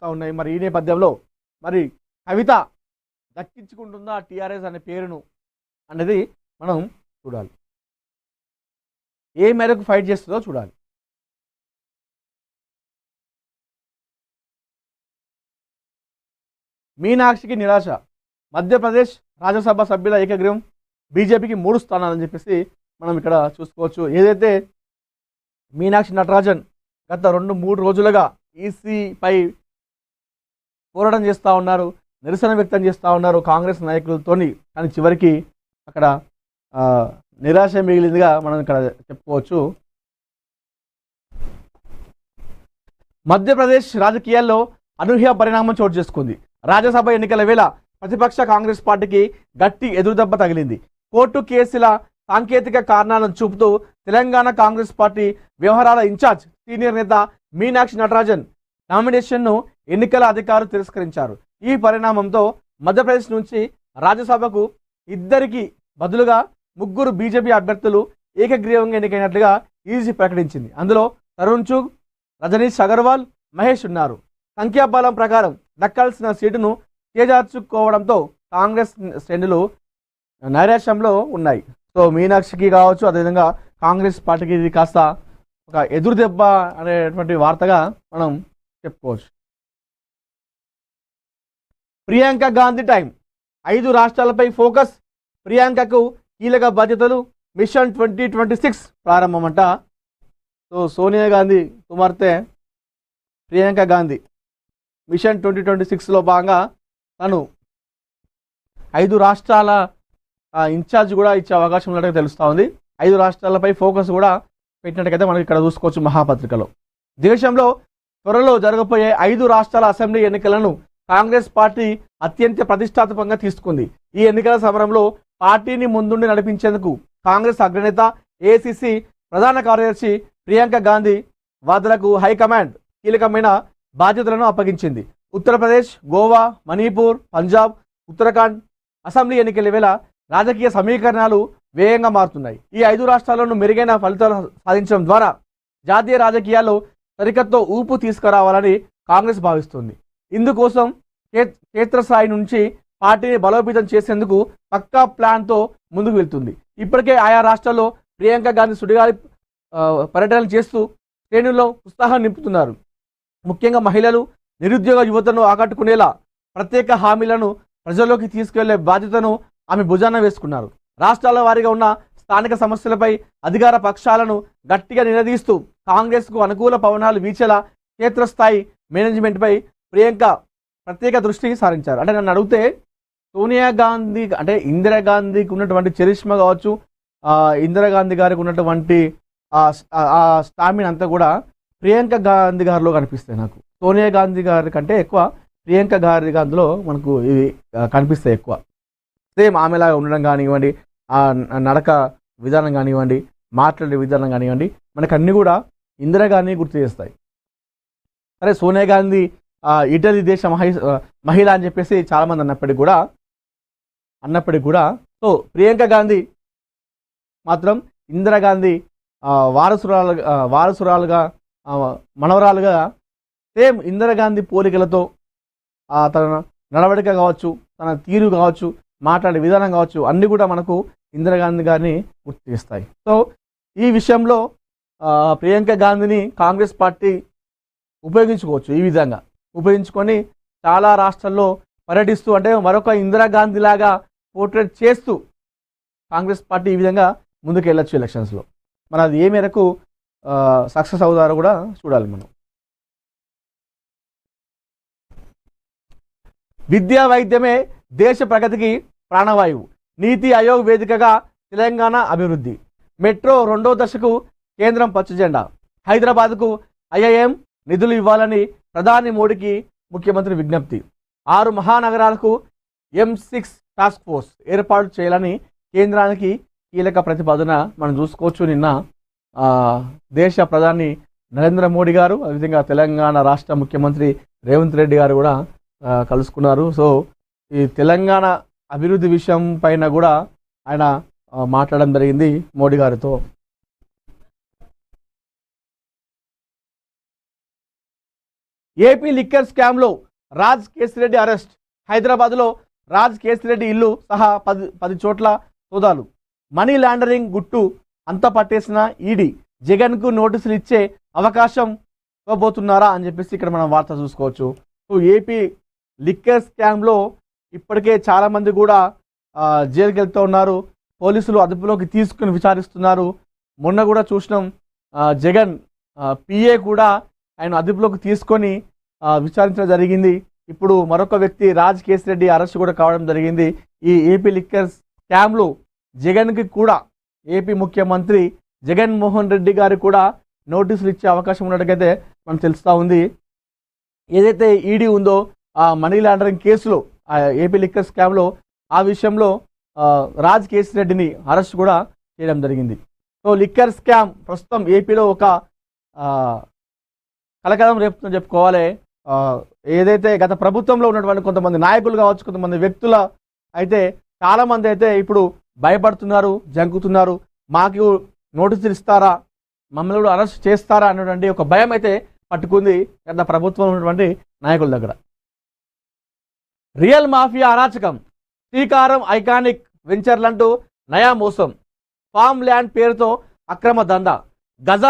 వినిపిస్తూ ఉన్నాయి. మరి ఈ నేపథ్యంలో మరి కవిత దక్కించుకుంటుందా టీఆర్ఎస్ అనే పేరును అనేది మనం చూడాలి. ఏ మేరకు ఫైట్ చేస్తుందో చూడాలి. మీనాక్షికి నిరాశ. మధ్యప్రదేశ్ రాజ్యసభ సభ్యుల ఏకగ్రీవం బీజేపీకి 3 స్థానాలని చెప్పేసి మనం ఇక్కడ చూసుకోవచ్చు. ఏదైతే మీనాక్షి నటరాజన్ గత 2-3 రోజులుగా ఈసీపై పోరాటం చేస్తూ ఉన్నారు, నిరసన వ్యక్తం చేస్తూ ఉన్నారు కాంగ్రెస్ నాయకులతోని. కానీ చివరికి అక్కడ నిరాశ మిగిలిందిగా మనం ఇక్కడ చెప్పుకోవచ్చు. మధ్యప్రదేశ్ రాజకీయాల్లో అనూహ్య పరిణామం చోటు చేసుకుంది. రాజ్యసభ ఎన్నికల వేళ ప్రతిపక్ష కాంగ్రెస్ పార్టీకి గట్టి ఎదురుదెబ్బ తగిలింది. కోర్టు కేసుల సాంకేతిక కారణాలను చూపుతూ తెలంగాణ కాంగ్రెస్ పార్టీ వ్యవహారాల ఇన్ఛార్జ్ సీనియర్ నేత మీనాక్షి నటరాజన్ నామినేషన్ను ఎన్నికల అధికారులు తిరస్కరించారు. ఈ పరిణామంతో మధ్యప్రదేశ్ నుంచి రాజ్యసభకు 2కి బదులుగా 3 బీజేపీ అభ్యర్థులు ఏకగ్రీవంగా ఎన్నికైనట్లుగా ఈసీ ప్రకటించింది. అందులో తరుణ్ చుగ్, రజనీష్ అగర్వాల్, మహేష్ ఉన్నారు. సంఖ్యాబలం ప్రకారం దక్కాల్సిన సీటును చేజార్చుకోవడంతో కాంగ్రెస్ శ్రేణులు నైరాశ్యంలో ఉన్నాయి. సో మీనాక్షికి కావచ్చు, అదేవిధంగా కాంగ్రెస్ పార్టీకి ఇది కాస్త ఒక ఎదురు దెబ్బ అనేటువంటి వార్తగా మనం చెప్పుకోవచ్చు. ప్రియాంక గాంధీ టైం. 5 రాష్ట్రాలపై ఫోకస్. ప్రియాంకకు కీలక బాధ్యతలు. మిషన్ 2026 ప్రారంభమంట. సో సోనియా గాంధీ కుమార్తె ప్రియాంక గాంధీ మిషన్ 2026లో భాగంగా తను 5 రాష్ట్రాల ఇన్ఛార్జ్ కూడా ఇచ్చే అవకాశం ఉన్నట్టుగా తెలుస్తూ ఉంది. 5 రాష్ట్రాలపై ఫోకస్ కూడా పెట్టినట్టుగైతే మనం ఇక్కడ చూసుకోవచ్చు మహాపత్రికలో. దేశంలో త్వరలో జరగబోయే 5 రాష్ట్రాల అసెంబ్లీ ఎన్నికలను కాంగ్రెస్ పార్టీ అత్యంత ప్రతిష్టాత్మకంగా తీసుకుంది. ఈ ఎన్నికల సమరంలో పార్టీని ముందుండి నడిపించేందుకు కాంగ్రెస్ అగ్రనేత ఏఐసిసి ప్రధాన కార్యదర్శి ప్రియాంక గాంధీ వాద్రాకు హైకమాండ్ కీలకమైన బాధ్యతలను అప్పగించింది. ఉత్తరప్రదేశ్, గోవా, మణిపూర్, పంజాబ్, ఉత్తరాఖండ్ అసెంబ్లీ ఎన్నికల వేళ రాజకీయ సమీకరణాలు వేగంగా మారుతున్నాయి. ఈ 5 రాష్ట్రాలను మెరుగైన ఫలితాలు సాధించడం ద్వారా జాతీయ రాజకీయాల్లో సరికొత్త ఊపు తీసుకురావాలని కాంగ్రెస్ భావిస్తుంది. ఇందుకోసం క్షేత్రస్థాయి నుంచి పార్టీని బలోపేతం చేసేందుకు పక్కా ప్లాన్తో ముందుకు వెళ్తుంది. ఇప్పటికే ఆయా రాష్ట్రాల్లో ప్రియాంక గాంధీ సుడిగాలి పర్యటనలు చేస్తూ శ్రేణుల్లో ఉత్సాహం నింపుతున్నారు. ముఖ్యంగా మహిళలు, నిరుద్యోగ యువతను ఆకట్టుకునేలా ప్రత్యేక హామీలను ప్రజల్లోకి తీసుకెళ్లే బాధ్యతను ఆమె భుజాన వేసుకున్నారు. రాష్ట్రాల వారీగా ఉన్న స్థానిక సమస్యలపై అధికార పక్షాలను గట్టిగా నిలదీస్తూ కాంగ్రెస్కు అనుకూల పవనాలు వీచేలా క్షేత్రస్థాయి మేనేజ్మెంట్పై ప్రియాంక ప్రత్యేక దృష్టి సారించారు. అంటే నన్ను అడిగితే సోనియా గాంధీ అంటే ఇందిరాగాంధీకి ఉన్నటువంటి చరిష్మా కావచ్చు, ఇందిరాగాంధీ గారికి ఉన్నటువంటి ఆ స్టామినా అంతా కూడా ప్రియాంక గాంధీ గారిలో కనిపిస్తాయి నాకు. సోనియా గాంధీ గారి కంటే ఎక్కువ ప్రియాంక గాంధీ గారిలో మనకు ఇవి కనిపిస్తాయి ఎక్కువ. సేమ్ ఆమెలాగా ఉండడం కానివ్వండి, ఆ నడక విధానం కానివ్వండి, మాట్లాడే విధానం కానివ్వండి, మనకు అన్నీ కూడా ఇందిరాగాంధీ గుర్తు చేస్తాయి. సరే సోనియా గాంధీ ఇటలీ దేశ మహిళ అని చెప్పేసి చాలామంది అన్నప్పటికీ కూడా సో ప్రియాంక గాంధీ మాత్రం ఇందిరాగాంధీ వారసురాలుగా మనవరాలుగా సేమ్ ఇందిరాగాంధీ పోలికలతో తన నడవడిక కావచ్చు, తన తీరు కావచ్చు, మాట్లాడే విధానం కావచ్చు, అన్నీ కూడా మనకు ఇందిరాగాంధీ గారిని గుర్తు చేస్తాయి. సో ఈ విషయంలో ప్రియాంక గాంధీని కాంగ్రెస్ పార్టీ ఉపయోగించుకోవచ్చు. ఈ విధంగా ఉపయోగించుకొని చాలా రాష్ట్రాల్లో పర్యటిస్తూ అంటే మరొక ఇందిరాగాంధీ లాగా పోర్ట్రేట్ చేస్తూ కాంగ్రెస్ పార్టీ ఈ విధంగా ముందుకు వెళ్ళొచ్చు ఎలక్షన్స్లో. మరి అది ఏ మేరకు సక్సెస్ అవుతారో కూడా చూడాలి మనం. విద్యా వైద్యమే దేశ ప్రగతికి ప్రాణవాయువు. నీతి ఆయోగ్ వేదికగా తెలంగాణ అభివృద్ధి. మెట్రో 2వ దశకు కేంద్రం పచ్చజెండా. హైదరాబాద్కు ఐఐఎం నిధులు ఇవ్వాలని ప్రధాని మోడీకి ముఖ్యమంత్రి విజ్ఞప్తి. 6 మహానగరాలకు M6 టాస్క్ ఫోర్స్ ఏర్పాటు చేయాలని కేంద్రానికి కీలక ప్రతిపాదన మనం చూసుకోవచ్చు. నిన్న దేశ ప్రధాని నరేంద్ర మోడీ గారు, అదేవిధంగా తెలంగాణ రాష్ట్ర ముఖ్యమంత్రి రేవంత్ రెడ్డి గారు కూడా కలుసుకున్నారు. సో ఈ తెలంగాణ అభివృద్ధి విషయం పైన కూడా ఆయన మాట్లాడడం జరిగింది మోడీ గారితో. ఏపీ లిక్కర్ స్కామ్లో రాజ్ కేసిరెడ్డి అరెస్ట్. హైదరాబాద్లో రాజ్ కేసిరెడ్డి ఇల్లు సహా 10 చోట్ల సోదాలు. మనీ లాండరింగ్ గుట్టు అంతా పట్టేసిన ఈడీ. జగన్కు నోటీసులు ఇచ్చే అవకాశం ఇవ్వబోతున్నారా అని చెప్పేసి ఇక్కడ మనం వార్త చూసుకోవచ్చు. సో ఏపీ లిక్కర్ స్కామ్లో ఇప్పటికే చాలామంది కూడా జైలుకి వెళ్తూ ఉన్నారు. పోలీసులు అదుపులోకి తీసుకుని విచారిస్తున్నారు. మొన్న కూడా చూసినాం, జగన్ పిఏ కూడా ఆయన అదుపులోకి తీసుకొని విచారించడం జరిగింది. ఇప్పుడు మరొక వ్యక్తి రాజ్ కేసిరెడ్డి అరెస్ట్ కూడా కావడం జరిగింది. ఈ ఏపీ లిక్కర్ స్కామ్లో జగన్కి కూడా ఏపీ ముఖ్యమంత్రి జగన్మోహన్ రెడ్డి గారు కూడా నోటీసులు ఇచ్చే అవకాశం ఉన్నట్టుగైతే మనకు తెలుస్తూ ఉంది. ఏదైతే ఈడీ ఉందో ఆ మనీ లాండరింగ్ కేసులో ఏపీ లిక్కర్ స్కామ్లో ఆ విషయంలో రాజ్ కేసిరెడ్డిని అరెస్ట్ కూడా చేయడం జరిగింది. సో లిక్కర్ స్కామ్ ప్రస్తుతం ఏపీలో ఒక కలకలం రేపుతుందని చెప్పుకోవాలి. ఏదైతే గత ప్రభుత్వంలో ఉన్నటువంటి కొంతమంది నాయకులు కావచ్చు, కొంతమంది వ్యక్తుల అయితే చాలామంది అయితే ఇప్పుడు భయపడుతున్నారు, జంకుతున్నారు. మాకు నోటీసులు ఇస్తారా, మమ్మల్ని కూడా అరెస్ట్ చేస్తారా అనేటువంటి ఒక భయం అయితే పట్టుకుంది గత ప్రభుత్వంలో ఉన్నటువంటి నాయకుల దగ్గర. రియల్ మాఫియా అరాచకం. శ్రీకారం ఐకానిక్ వెంచర్లంటూ నయా మోసం. ఫామ్ ల్యాండ్ పేరుతో అక్రమ దందా. గజా